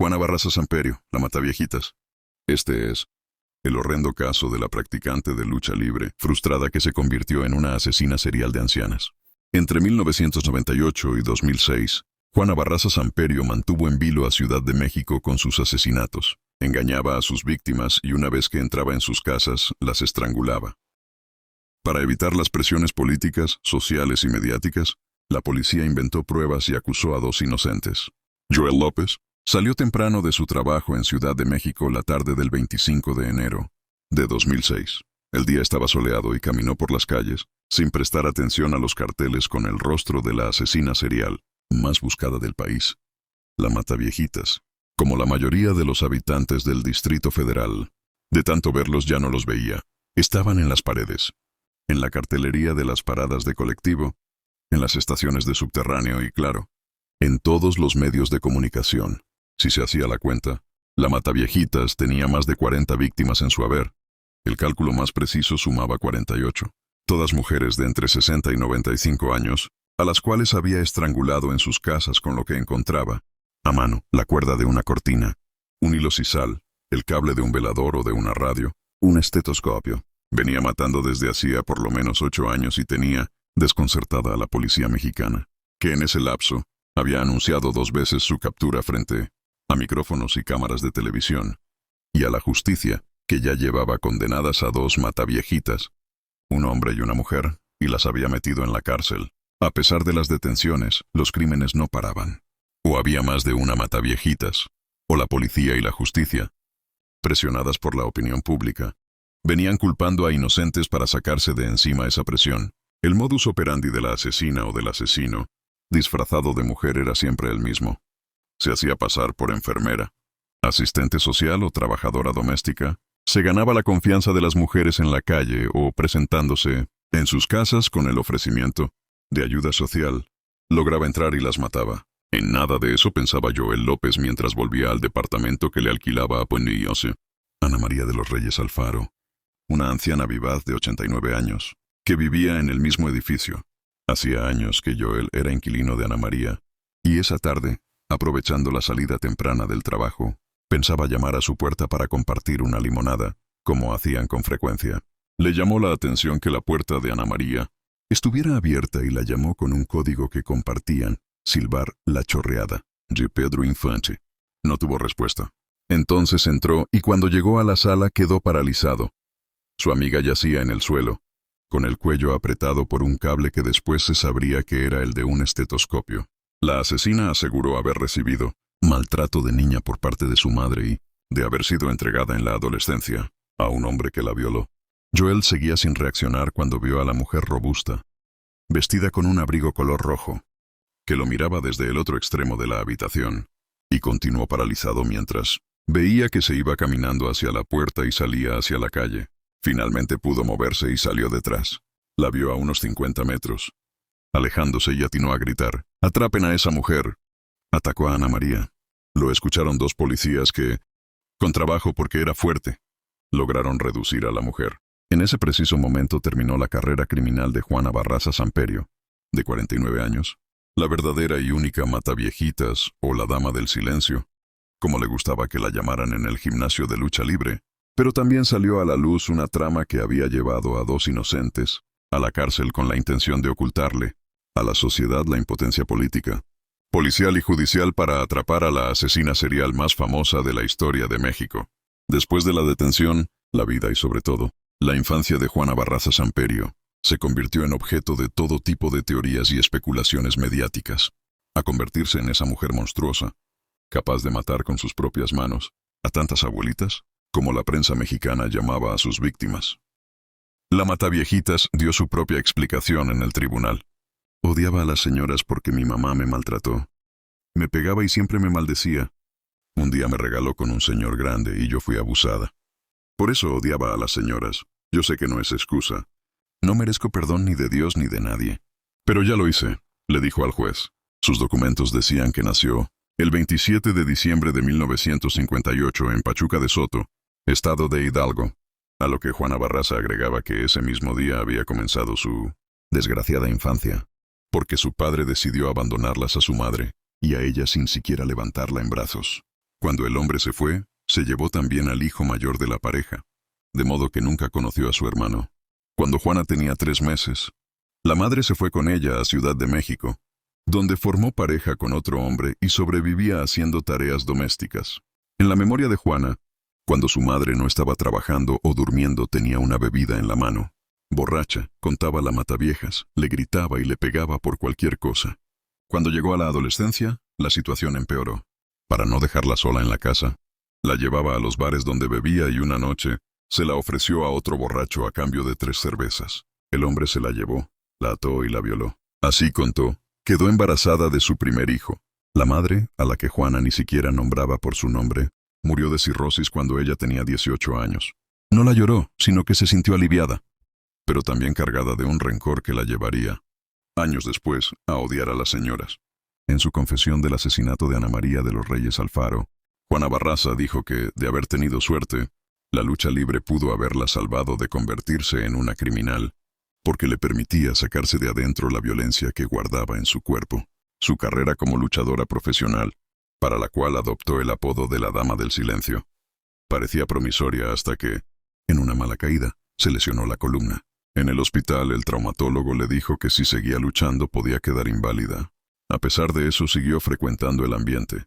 Juana Barraza Samperio, la Mataviejitas. Este es el horrendo caso de la practicante de lucha libre frustrada que se convirtió en una asesina serial de ancianas. Entre 1998 y 2006, Juana Barraza Samperio mantuvo en vilo a Ciudad de México con sus asesinatos. Engañaba a sus víctimas y una vez que entraba en sus casas, las estrangulaba. Para evitar las presiones políticas, sociales y mediáticas, la policía inventó pruebas y acusó a 2 inocentes. Joel López salió temprano de su trabajo en Ciudad de México la tarde del 25 de enero de 2006. El día estaba soleado y caminó por las calles, sin prestar atención a los carteles con el rostro de la asesina serial más buscada del país, la Mataviejitas. Como la mayoría de los habitantes del Distrito Federal, de tanto verlos ya no los veía. Estaban en las paredes, en la cartelería de las paradas de colectivo, en las estaciones de subterráneo y, claro, en todos los medios de comunicación. Si se hacía la cuenta, la Mataviejitas tenía más de 40 víctimas en su haber. El cálculo más preciso sumaba 48. Todas mujeres de entre 60 y 95 años, a las cuales había estrangulado en sus casas con lo que encontraba. A mano, la cuerda de una cortina, un hilo sisal, el cable de un velador o de una radio, un estetoscopio. Venía matando desde hacía por lo menos 8 años y tenía desconcertada a la policía mexicana, que en ese lapso había anunciado 2 veces su captura frente a micrófonos y cámaras de televisión, y a la justicia, que ya llevaba condenadas a 2 mataviejitas, un hombre y una mujer, y las había metido en la cárcel. A pesar de las detenciones, los crímenes no paraban. O había más de una mataviejitas, o la policía y la justicia, presionadas por la opinión pública, venían culpando a inocentes para sacarse de encima esa presión. El modus operandi de la asesina o del asesino, disfrazado de mujer, era siempre el mismo. Se hacía pasar por enfermera, asistente social o trabajadora doméstica, se ganaba la confianza de las mujeres en la calle o presentándose en sus casas con el ofrecimiento de ayuda social, lograba entrar y las mataba. En nada de eso pensaba Joel López mientras volvía al departamento que le alquilaba a Puenillose. Ana María de los Reyes Alfaro, una anciana vivaz de 89 años, que vivía en el mismo edificio. Hacía años que Joel era inquilino de Ana María, y esa tarde, aprovechando la salida temprana del trabajo, pensaba llamar a su puerta para compartir una limonada, como hacían con frecuencia. Le llamó la atención que la puerta de Ana María estuviera abierta y la llamó con un código que compartían: silbar la chorreada, de Pedro Infante. No tuvo respuesta. Entonces entró y cuando llegó a la sala quedó paralizado. Su amiga yacía en el suelo, con el cuello apretado por un cable que después se sabría que era el de un estetoscopio. La asesina aseguró haber recibido maltrato de niña por parte de su madre y de haber sido entregada en la adolescencia a un hombre que la violó. Joel seguía sin reaccionar cuando vio a la mujer robusta, vestida con un abrigo color rojo, que lo miraba desde el otro extremo de la habitación, y continuó paralizado mientras veía que se iba caminando hacia la puerta y salía hacia la calle. Finalmente pudo moverse y salió detrás. La vio a unos 50 metros. Alejándose y atinó a gritar: «¡Atrapen a esa mujer!». Atacó a Ana María. Lo escucharon 2 policías que, con trabajo porque era fuerte, lograron reducir a la mujer. En ese preciso momento terminó la carrera criminal de Juana Barraza Samperio, de 49 años, la verdadera y única Mataviejitas, o la Dama del Silencio, como le gustaba que la llamaran en el gimnasio de lucha libre. Pero también salió a la luz una trama que había llevado a 2 inocentes a la cárcel con la intención de ocultarle a la sociedad la impotencia política, policial y judicial para atrapar a la asesina serial más famosa de la historia de México. Después de la detención, la vida y sobre todo, la infancia de Juana Barraza Samperio se convirtió en objeto de todo tipo de teorías y especulaciones mediáticas, a convertirse en esa mujer monstruosa, capaz de matar con sus propias manos a tantas abuelitas, como la prensa mexicana llamaba a sus víctimas. La Mataviejitas dio su propia explicación en el tribunal. Odiaba a las señoras porque mi mamá me maltrató. Me pegaba y siempre me maldecía. Un día me regaló con un señor grande y yo fui abusada. Por eso odiaba a las señoras. Yo sé que no es excusa. No merezco perdón ni de Dios ni de nadie. Pero ya lo hice, le dijo al juez. Sus documentos decían que nació el 27 de diciembre de 1958 en Pachuca de Soto, estado de Hidalgo, a lo que Juana Barraza agregaba que ese mismo día había comenzado su desgraciada infancia, porque su padre decidió abandonarlas a su madre y a ella sin siquiera levantarla en brazos. Cuando el hombre se fue, se llevó también al hijo mayor de la pareja, de modo que nunca conoció a su hermano. Cuando Juana tenía 3 meses, la madre se fue con ella a Ciudad de México, donde formó pareja con otro hombre y sobrevivía haciendo tareas domésticas. En la memoria de Juana, cuando su madre no estaba trabajando o durmiendo tenía una bebida en la mano. Borracha, contaba la mataviejas, le gritaba y le pegaba por cualquier cosa. Cuando llegó a la adolescencia, la situación empeoró. Para no dejarla sola en la casa, la llevaba a los bares donde bebía y una noche se la ofreció a otro borracho a cambio de 3 cervezas. El hombre se la llevó, la ató y la violó. Así contó, quedó embarazada de su primer hijo. La madre, a la que Juana ni siquiera nombraba por su nombre, murió de cirrosis cuando ella tenía 18 años. No la lloró, sino que se sintió aliviada, pero también cargada de un rencor que la llevaría, años después, a odiar a las señoras. En su confesión del asesinato de Ana María de los Reyes Alfaro, Juana Barraza dijo que, de haber tenido suerte, la lucha libre pudo haberla salvado de convertirse en una criminal, porque le permitía sacarse de adentro la violencia que guardaba en su cuerpo. Su carrera como luchadora profesional, para la cual adoptó el apodo de la Dama del Silencio, parecía promisoria hasta que, en una mala caída, se lesionó la columna. En el hospital, el traumatólogo le dijo que si seguía luchando podía quedar inválida. A pesar de eso, siguió frecuentando el ambiente.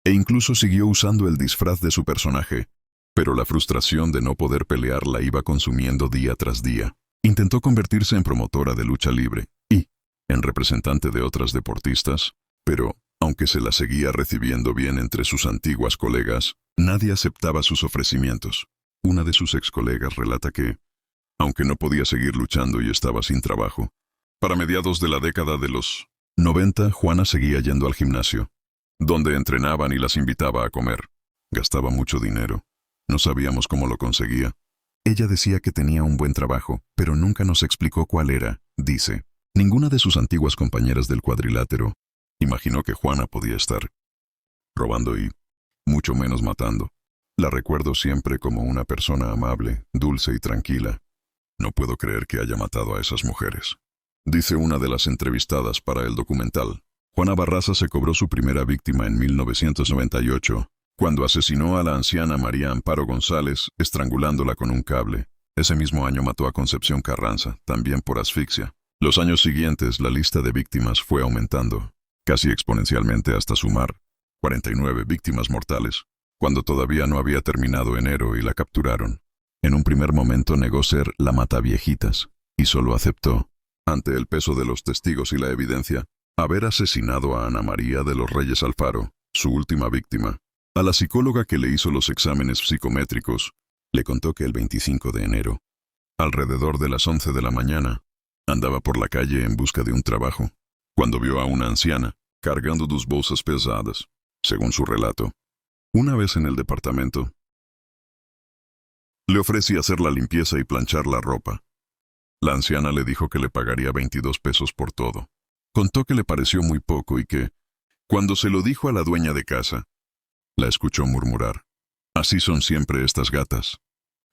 E incluso siguió usando el disfraz de su personaje, pero la frustración de no poder pelear la iba consumiendo día tras día. Intentó convertirse en promotora de lucha libre y en representante de otras deportistas, pero, aunque se la seguía recibiendo bien entre sus antiguas colegas, nadie aceptaba sus ofrecimientos. Una de sus ex colegas relata que, aunque no podía seguir luchando y estaba sin trabajo, para mediados de la década de los 90, Juana seguía yendo al gimnasio, donde entrenaban y las invitaba a comer. Gastaba mucho dinero. No sabíamos cómo lo conseguía. Ella decía que tenía un buen trabajo, pero nunca nos explicó cuál era, dice. Ninguna de sus antiguas compañeras del cuadrilátero imaginó que Juana podía estar robando y, mucho menos matando. La recuerdo siempre como una persona amable, dulce y tranquila. No puedo creer que haya matado a esas mujeres, dice una de las entrevistadas para el documental. Juana Barraza se cobró su primera víctima en 1998, cuando asesinó a la anciana María Amparo González, estrangulándola con un cable. Ese mismo año mató a Concepción Carranza, también por asfixia. Los años siguientes, la lista de víctimas fue aumentando, casi exponencialmente hasta sumar 49 víctimas mortales, cuando todavía no había terminado enero y la capturaron. En un primer momento negó ser la mataviejitas, y solo aceptó, ante el peso de los testigos y la evidencia, haber asesinado a Ana María de los Reyes Alfaro, su última víctima. A la psicóloga que le hizo los exámenes psicométricos, le contó que el 25 de enero, alrededor de las 11 de la mañana, andaba por la calle en busca de un trabajo, cuando vio a una anciana, cargando 2 bolsas pesadas, según su relato. Una vez en el departamento, le ofrecí hacer la limpieza y planchar la ropa. La anciana le dijo que le pagaría 22 pesos por todo. Contó que le pareció muy poco y que, cuando se lo dijo a la dueña de casa, la escuchó murmurar: «Así son siempre estas gatas.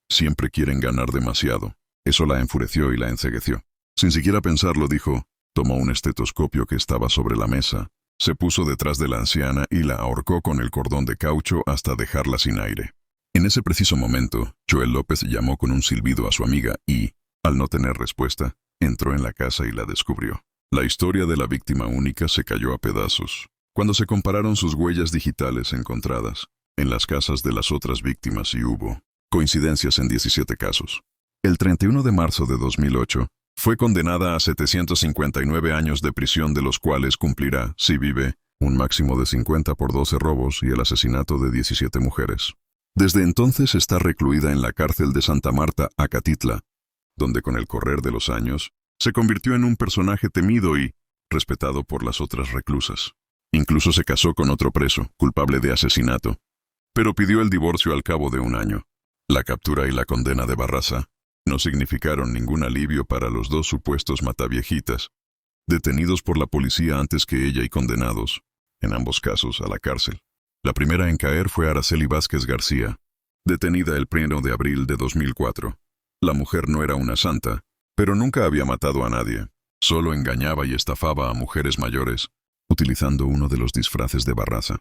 Siempre quieren ganar demasiado». Eso la enfureció y la encegueció. Sin siquiera pensarlo, dijo, tomó un estetoscopio que estaba sobre la mesa, se puso detrás de la anciana y la ahorcó con el cordón de caucho hasta dejarla sin aire. En ese preciso momento, Joel López llamó con un silbido a su amiga y, al no tener respuesta, entró en la casa y la descubrió. La historia de la víctima única se cayó a pedazos cuando se compararon sus huellas digitales encontradas en las casas de las otras víctimas y hubo coincidencias en 17 casos. El 31 de marzo de 2008, fue condenada a 759 años de prisión, de los cuales cumplirá, si vive, un máximo de 50 por 12 robos y el asesinato de 17 mujeres. Desde entonces está recluida en la cárcel de Santa Marta, Acatitla, donde con el correr de los años se convirtió en un personaje temido y respetado por las otras reclusas. Incluso se casó con otro preso, culpable de asesinato, pero pidió el divorcio al cabo de un año. La captura y la condena de Barraza no significaron ningún alivio para los 2 supuestos mataviejitas, detenidos por la policía antes que ella y condenados, en ambos casos, a la cárcel. La primera en caer fue Araceli Vázquez García, detenida el 1 de abril de 2004. La mujer no era una santa, pero nunca había matado a nadie. Solo engañaba y estafaba a mujeres mayores, utilizando uno de los disfraces de Barraza.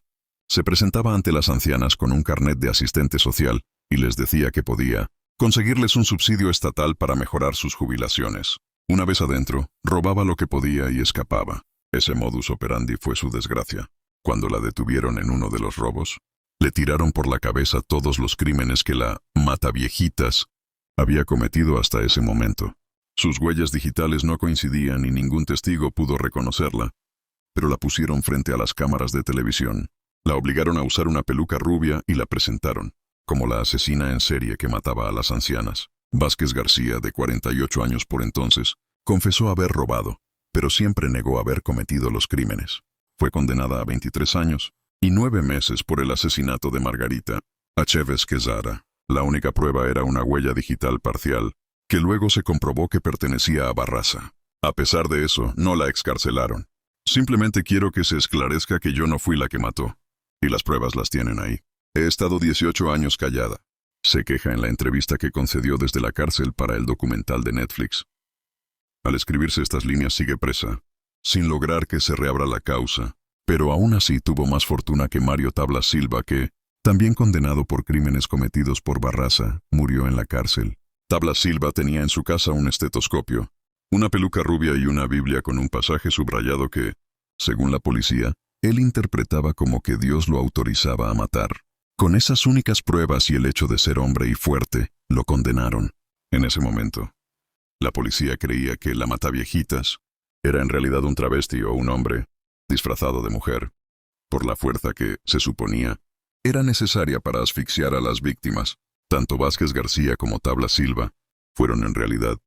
Se presentaba ante las ancianas con un carnet de asistente social y les decía que podía conseguirles un subsidio estatal para mejorar sus jubilaciones. Una vez adentro, robaba lo que podía y escapaba. Ese modus operandi fue su desgracia. Cuando la detuvieron en uno de los robos, le tiraron por la cabeza todos los crímenes que la Mataviejitas había cometido hasta ese momento. Sus huellas digitales no coincidían y ningún testigo pudo reconocerla, pero la pusieron frente a las cámaras de televisión. La obligaron a usar una peluca rubia y la presentaron como la asesina en serie que mataba a las ancianas. Vázquez García, de 48 años por entonces, confesó haber robado, pero siempre negó haber cometido los crímenes. Fue condenada a 23 años y 9 meses por el asesinato de Margarita Achévez Quesada. La única prueba era una huella digital parcial, que luego se comprobó que pertenecía a Barraza. A pesar de eso, no la excarcelaron. Simplemente quiero que se esclarezca que yo no fui la que mató. Y las pruebas las tienen ahí. He estado 18 años callada. Se queja en la entrevista que concedió desde la cárcel para el documental de Netflix. Al escribirse estas líneas sigue presa, sin lograr que se reabra la causa, pero aún así tuvo más fortuna que Mario Tablas Silva, que, también condenado por crímenes cometidos por Barraza, murió en la cárcel. Tablas Silva tenía en su casa un estetoscopio, una peluca rubia y una Biblia con un pasaje subrayado que, según la policía, él interpretaba como que Dios lo autorizaba a matar. Con esas únicas pruebas y el hecho de ser hombre y fuerte, lo condenaron. En ese momento, la policía creía que la Mataviejitas era en realidad un travesti o un hombre disfrazado de mujer, por la fuerza que, se suponía, era necesaria para asfixiar a las víctimas. Tanto Vázquez García como Tablas Silva fueron en realidad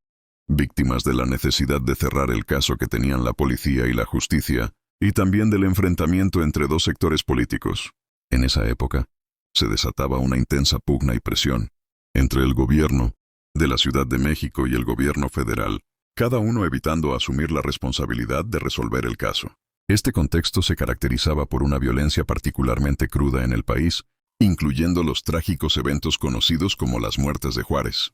víctimas de la necesidad de cerrar el caso que tenían la policía y la justicia, y también del enfrentamiento entre dos sectores políticos. En esa época, se desataba una intensa pugna y presión entre el gobierno de la Ciudad de México y el gobierno federal, cada uno evitando asumir la responsabilidad de resolver el caso. Este contexto se caracterizaba por una violencia particularmente cruda en el país, incluyendo los trágicos eventos conocidos como las muertes de Juárez.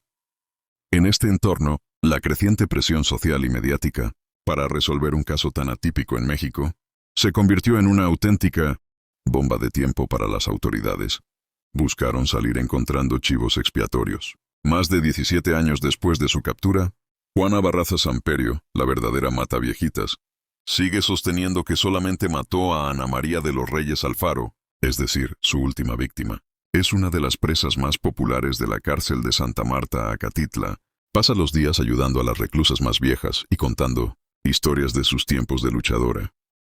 En este entorno, la creciente presión social y mediática para resolver un caso tan atípico en México se convirtió en una auténtica bomba de tiempo para las autoridades. Buscaron salir encontrando chivos expiatorios. Más de 17 años después de su captura, Juana Barraza Samperio, la verdadera Mataviejitas, sigue sosteniendo que solamente mató a Ana María de los Reyes Alfaro, es decir, su última víctima. Es una de las presas más populares de la cárcel de Santa Marta, Acatitla. Pasa los días ayudando a las reclusas más viejas y contando historias de sus tiempos de luchadora.